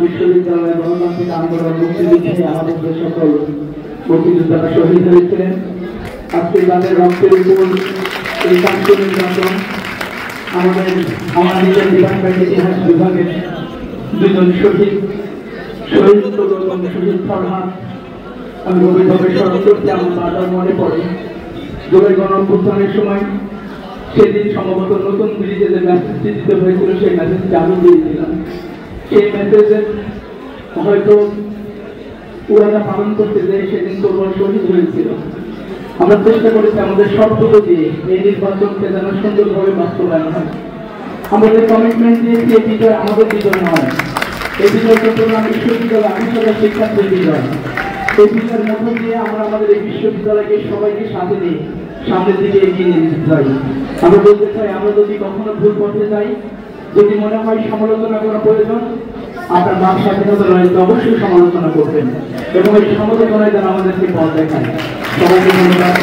বিশ্ববিদ্যালয় গণতান্ত্রিক আন্দোলন মুক্তিযুদ্ধে আমাদের যে সকল মুক্তিযোদ্ধারা শহীদ হয়েছিলেন, আজকে তাদের রক্তের উপর এই শান্তি নির্বাচন আমার নিজের ইতিহাস বিভাগের দুজন শহীদ ফরহাদ আমি গভীরভাবে স্মরণ করতে আমার বারবার মনে পড়ে। জুলাই গণঅভ্যুত্থানের সময় সেদিন সম্ভবত নতুন ব্রিজে যে মেসেজটি দিতে হয়েছিল সেই মেসেজটি আমি দিয়েছিলাম। সেই মেসেজের হয়তো পুরাটা পালন করতে যে সেদিন তরুণ শহীদ হয়েছিল। আমরা চেষ্টা করেছি আমাদের সবটুকু দিয়ে এই নির্বাচনকে যেন সুন্দরভাবে বাস্তবায়ন হয়। আমাদের কমিটমেন্ট দিয়েছি এই বিজয় আমাদের বিজয় নয়, এই বিজয় চট্টগ্রাম বিশ্ববিদ্যালয় 80,000 শিক্ষার্থীর বিজয়। এই বিজয়ের মধ্য দিয়ে আমরা আমাদের এই বিশ্ববিদ্যালয়কে সবাইকে সাথে নিয়ে সামনের দিকে এগিয়ে নিয়ে যেতে চাই। আমরা বলতে চাই, আমরা যদি কখনো ভুল পথে যাই, যদি মনে হয় সমালোচনা করা প্রয়োজন, আপনার বাক স্বাধীনতা রয়েছে, অবশ্যই সমালোচনা করবেন এবং এই সমালোচনায় যেন আমাদেরকে পথ দেখায়। সবাইকে ধন্যবাদ।